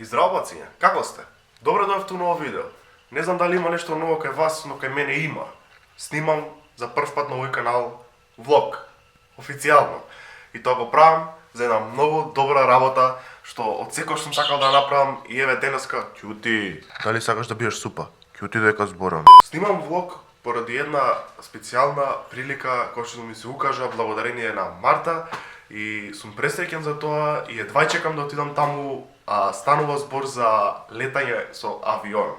И здраво бацинја, како сте? Добро дојавте у ново видео. Не знам дали има нешто ново кај вас, но кај мене има. Снимам за прв пат на овој канал влог, официјално. И тоа го правам за една многу добра работа, што од секој сум сакал да направам и еве денеска. Ќути, дали сакаш да биеш супа? Ќути дека зборам. Снимам влог поради една специјална прилика која што ми се укажа благодарение на Марта и сум пресреќен за тоа и едва чекам да отидам таму, станува збор за летање со авион.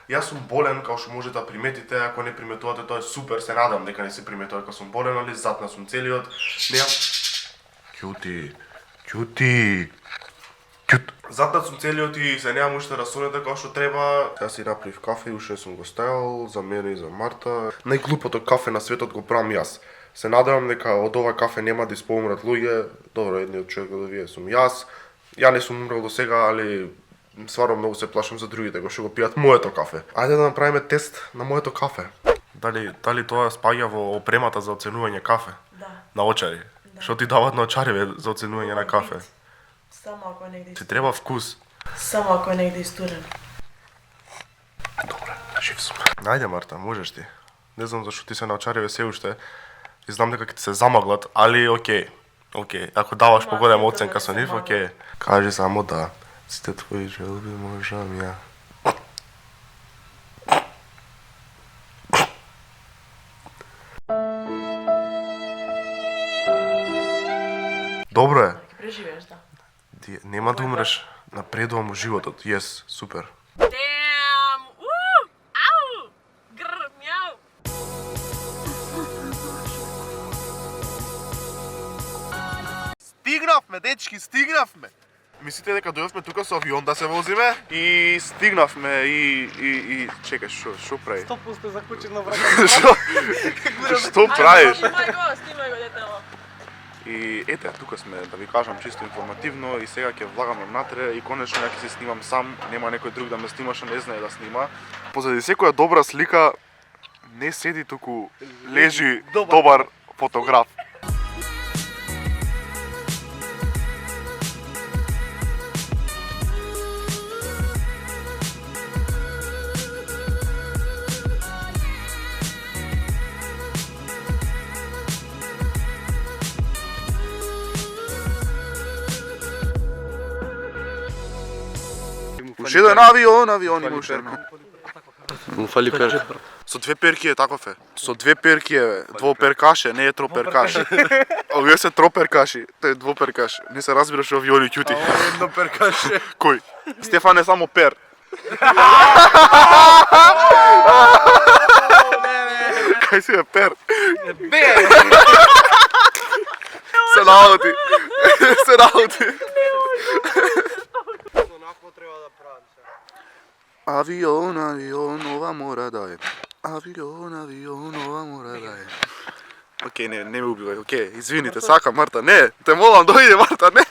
Јас сум болен, као што можете да приметите, ако не приметувате тоа е супер, се надам дека не се приметува дека сум болен, али затна сум целиот. Ќути. Затнат сум целиот и се немам уште расонете како што треба. Јас си направив кафе и уште сум го ставил за мене и за Марта. Најглупото кафе на светот го правам јас. Се надевам дека од ова кафе нема да испоумрат луѓе. Добро, едниот човек од овие сум јас. Ја не сум умрел до сега, али стварно многу се плашам за другите кои што го пијат моето кафе. Ајде да направиме тест на моето кафе. Дали тоа спаѓа во опремата за оценување кафе? Да. На очари. Што ти дават на очариве за оценување на кафе? Само ако е негде Ти треба вкус. Само ако е негде истурен. Добре, жив сум. Најде Марта, можеш ти. Не знам зашто ти се на очариве се уште. И знам дека ќе ти се замаглат, али окей. Окей, ако даваш погодема оценка со нив, окей. Кажи само да. Сите твои желби можам ја. Добро е. Ќе преживееш, да. Нема да умреш. Напредувам во животот. Јес, супер. Damn! Ау! Гр, мяу! Стигнавме, дечки, стигнавме. Мислите дека дојавме тука со авион да се возиме? И стигнавме и чекаш, што прави? 100% закучено врата. Што правиш? Снимај го, детело. И ете, тука сме, да ви кажам чисто информативно и сега ќе влагаме внатре и конечно ја ќе се снимам сам, нема некој друг да ме снимаше, не знае да снима. Позади секоја добра слика не седи туку лежи добар фотограф. Уште еден авион има уште едно. Му фали пер. Со две перки е таков е. Со две перки е, двоперкаше, не е троперкаш. Овие се троперкаши, тоа е двоперкаш. Не се разбираш авиони ќути. Едно перкаше. Кој? Стефан е само пер. Кај си е пер? Бе! Се наоти. Се наоти. Онако треба да правам сега. Авион, ова мора да е. Авион, ова мора да е. Океј, не ме убивај, океј, извините, сакам, Марта, не, те молам, дојде, Марта, не.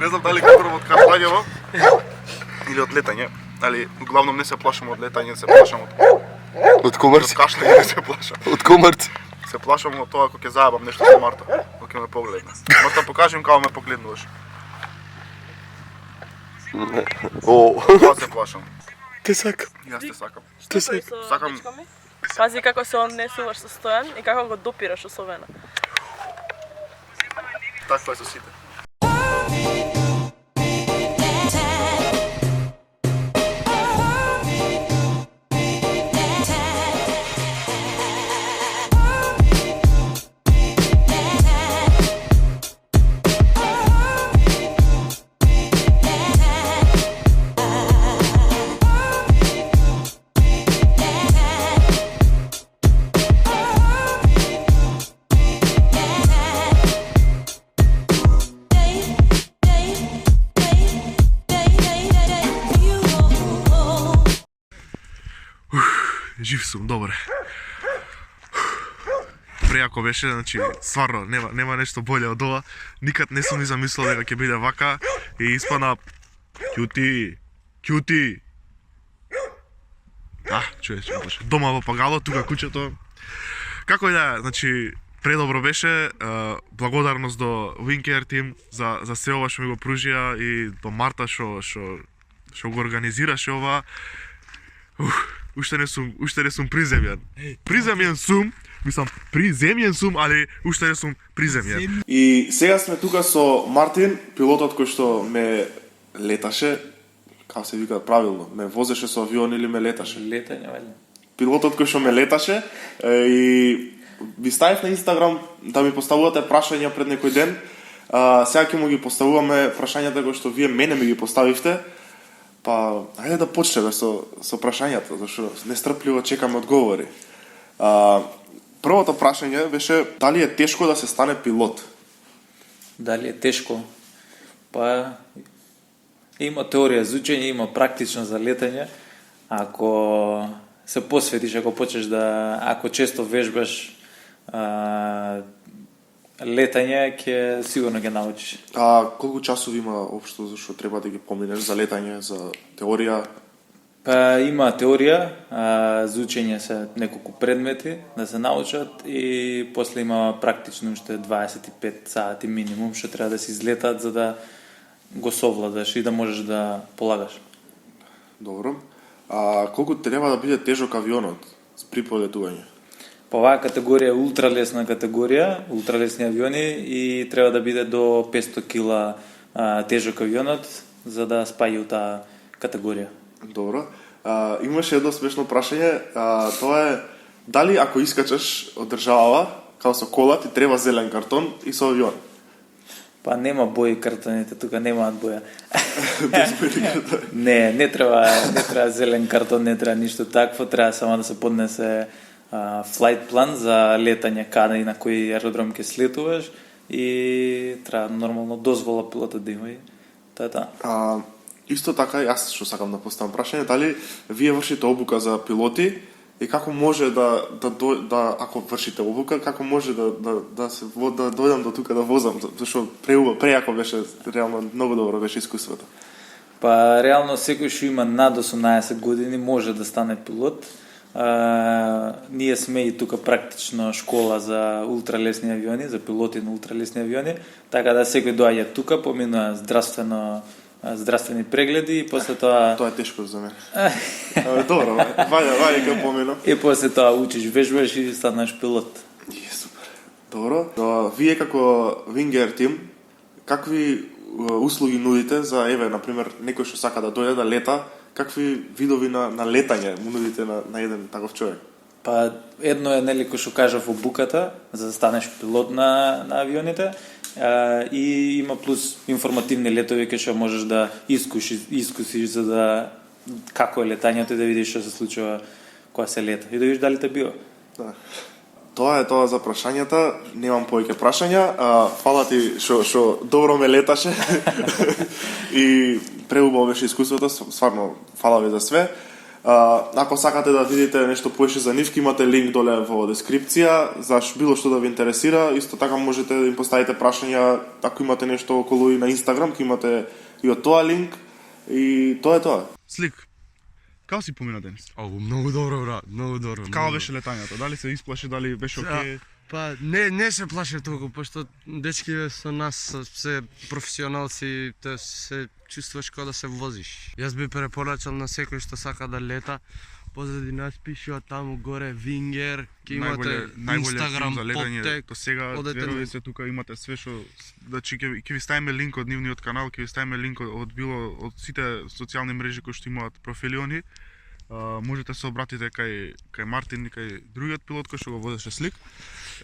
Не знам дали кажувам од кафањево или од летање, али главном не се плашам од летање, се плашам Од комарци. од кашляње, не се плашам. Од комарци. Се плашам од тоа кога ќе заебам нешто со Марта, кога ќе ме погледне. Марта, покажи им како ме погледнуваш. Тоа се плашам. Те сакам. Јас те сакам. Те сакам. Сакам. Пази како се однесуваш со Стојан и како го допираш особено. Таква е со сите. Жив сум, добре. Преако беше, значи, стварно, нема нешто боле од ова. Никад не сум ни замислил дека ќе биде вака и испана Ќути. чуеш, дома во Пагало, тука куќето. Како и да е, значи предобро беше, благодарност до Wing Team за се ова што ми го пружија и до Марта што го организираше ова. Уште не сум приземјен. Приземјен сум, али уште не сум приземјен. И сега сме тука со Мартин, пилотот кој што ме леташе, како се вика правилно, ме возеше со авион или ме леташе? Летање, вали. Пилотот кој што ме леташе и ви ставив на Инстаграм да ми поставувате прашања пред некој ден. Сега ќе му ги поставуваме прашањата кои што вие мене ми ги поставивте. Па, ајде да почнеме со прашањата, зашто нестрпливо чекаме одговори. Првото прашање беше дали е тешко да се стане пилот? Дали е тешко? Па, има теорија за учење, има практично за летање. Ако се посветиш, ако често вежбаш летање, ќе сигурно ќе научиш. Колку часови има општо зашто треба да ги поминеш за летање, за теорија? Па има теорија, за учење се неколку предмети да се научат и после има практично уште 25 сати минимум што треба да се излетат за да го совладаш и да можеш да полагаш. Добро. Колку треба да биде тежок авионот при полетување? Па оваа категорија е ултралесна категорија, ултралесни авиони и треба да биде до 500 кила тежок авионот за да спаѓа у таа категорија. Добро. Имаше едно смешно прашање, тоа е дали ако искачаш од држава, као со кола, ти треба зелен картон и со авион? Па нема бои картоните, тука немаат боја. Без бои картон. Не треба зелен картон, не треба ништо такво, треба само да се поднесе флайт план за летање каде и на кој аеродром ќе слетуваш и треба нормално дозвола пилотот да има и тоа. Исто така, јас што сакам да поставам прашање, дали вие вршите обука за пилоти и како може да ако вршите обука, како може да дојдам до тука да возам, зашто прејако беше, реално многу добро беше искуството. Па реално секој што има над 18 години може да стане пилот. Ние сме и тука практично школа за ултралесни авиони, за пилоти на ултралесни авиони, така да секој доаѓа тука, поминува здравствени прегледи и после тоа... Тоа е тешко за мене. Добро, вајде како помино. И после тоа учиш, вежбаш и станеш пилот. Супер. Добро. Вие како Wing Team, какви услуги нудите за, например, некој што сака да дојде да лета, какви видови на летање му нудите на еден таков човек? Па едно е нели кој што кажав обуката за да станеш пилот на авионите и има плюс информативни летови кај што можеш да искусиш за да како е летањето и да видиш што се случува кога се лета и да видиш дали те бива. Да. Тоа е тоа за прашањата, немам повеќе прашања. Фала ти што добро ме леташе и преубаво беше искуството, стварно фала ви за све. Ако сакате да видите нешто повеќе за нив, имате линк доле во дескрипција, за било што да ви интересира, исто така можете да им поставите прашања, ако имате нешто околу и на Инстаграм, имате и од тоа линк и тоа е тоа. Слик. Како си помина денес? Многу добро, брат, многу добро. Како беше летањето? Дали се исплаши, дали беше окей? Па не се плаше толку, пошто дечките со нас се професионалци, те се чувствуваш како да се возиш. Јас би препорачал на секој што сака да лета, позади нас пишува таму горе Вингер, ќе имате Инстаграм поттек. До сега верувате се тука имате све што значи ќе ви ставиме линк од нивниот канал, ќе ви ставиме линк од сите социјални мрежи кои што имаат профили они. Можете се обратите кај Мартин и кај другиот пилот кој што го возеше Слик.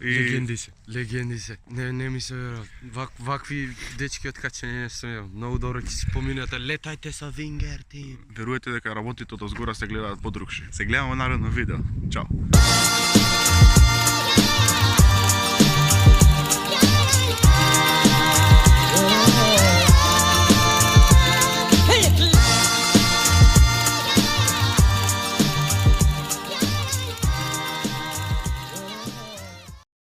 Легенди се. Не ми се верува. Вакви дечки од качење не сум. Многу добро ќе си поминете. Летајте со Wing Team. Верувате дека работите од озгора се гледаат подругши. Се гледаме наредно видео. Чао.